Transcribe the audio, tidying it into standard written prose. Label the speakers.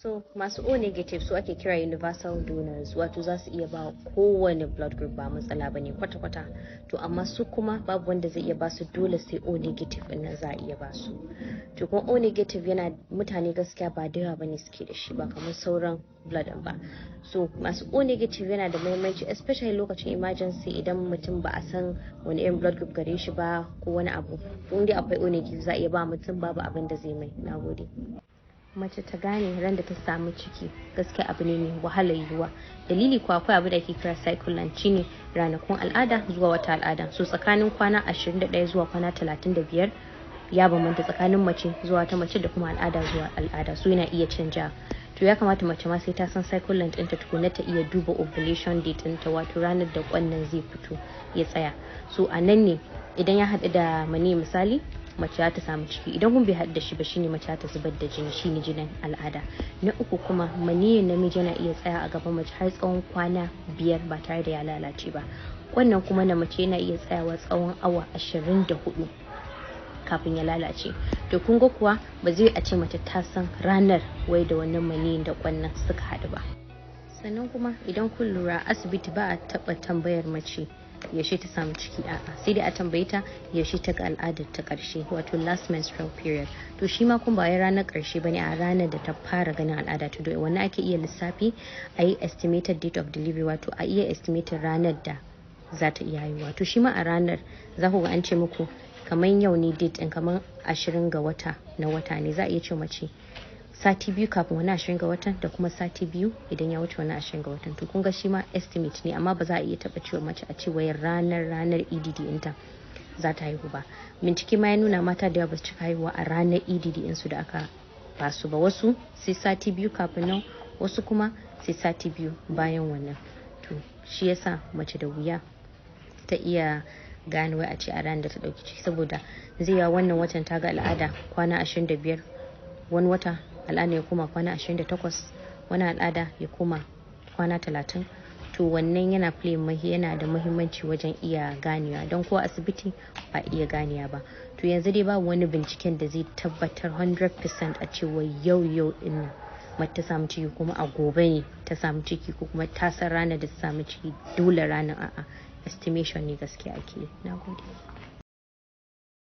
Speaker 1: So masu O negative su ake kira universal donors, wato za su iya ba kowane blood group, ba matsala ba ne kwata-kwata. To amma su kuma babu wanda zai iya ba su, dole sai O negative ɗin nan za a iya ba su. To kuma O negative yana mutane gaskiya ba da yawa bane suke da shi, ba kamar sauran blood ba. So masu O negative yana da muhimmanci, especially lokacin emergency, idan mutum ba a san wani irin blood group gare shi ba ko wani abu. In dai akwai O negative za a iya ba mutum, babu abin da zai mai. Nagode. Mace ta gane ran da ta samu ciki gaskiya abu ne mai wahalar yiwuwa. Dalili kuwa akwai abu da ake kira cycle shine ranakun al'ada zuwa wata al'ada. So tsakanin kwana 21 zuwa kwana 35 ya bambanta tsakanin mace zuwa ta mace da kuma al'ada zuwa al'ada, so yana iya canja. To ya kamata mace ma sai ta san cycle length ɗinta tukuna ta iya duba ovulation date ɗinta, wato ranar da kwannan zai fito ya tsaya. So a nan ne idan ya haɗu da mani misali, mace ta samu ciki. Idan kun bai haɗu da shi ba, shine mace ta zubar da jini, shine jinin al'ada. Na uku kuma maniyin namiji yana iya tsaya a gaban mace har tsawon kwana 5 ba tare da ya lalace ba. Wannan kuma na mace yana iya tsayawa tsawon awa 24 kafin ya lalace. To kun ga kuwa ba zai a ce mace ta san ranar wai da wannan maniyin da kwannan suka haɗu ba. Sannan kuma idan kun lura, asibiti ba a taɓa tambayar mace yaushe ta samu ciki, a'a, sai dai a tambaye ta yaushe ta ga al'adar ta karshe, wato last menstrual period. To shi ma kun ba wai ranar karshe bane, a ranar da ta fara ganin al'ada. To wannan ake iya lissafi a yi estimated date of delivery, wato a iya estimated ranar da za ta iya haihuwa. To shi ma a ranar za ku ga an ce muku kamar yau ne date ɗin, kamar 20 ga wata na wata ne, za a iya ce mace sati 2 kafin wani 20 ga watan da kuma sati 2 idan ya wuce wani 20 ga watan. To kun ga shi ma estimate ne, amma ba za a iya taba cewa mace a ce wayar ranar EDD ɗinta za ta haihu ba. Bincike ma ya nuna mata da yawa ba su cika haihuwa a ranar EDD ɗinsu da aka ba su ba. Wasu sai sati 2 kafin nan, wasu kuma sai sati 2 bayan wannan. To shi yasa mace da wuya ta iya gane wai a ce a ranar da ta dauki ciki, saboda zai yawa wannan watan ta ga al'ada kwana 25, wani wata al'ada ya koma kwana 28, wani al'ada ya koma kwana 30. To wannan yana da muhimmanci wajen iya ganewa, don ko asibiti ba iya ganewa ba. To yanzu dai babu wani binciken da zai tabbatar 100% a cewa yau din mace ta samu ciki kuma a gobe ne ta samu ciki, ko kuma ta san ranar da ta samu ciki dole ranar, a'a, estimation ne gaskiya ake. Nagode.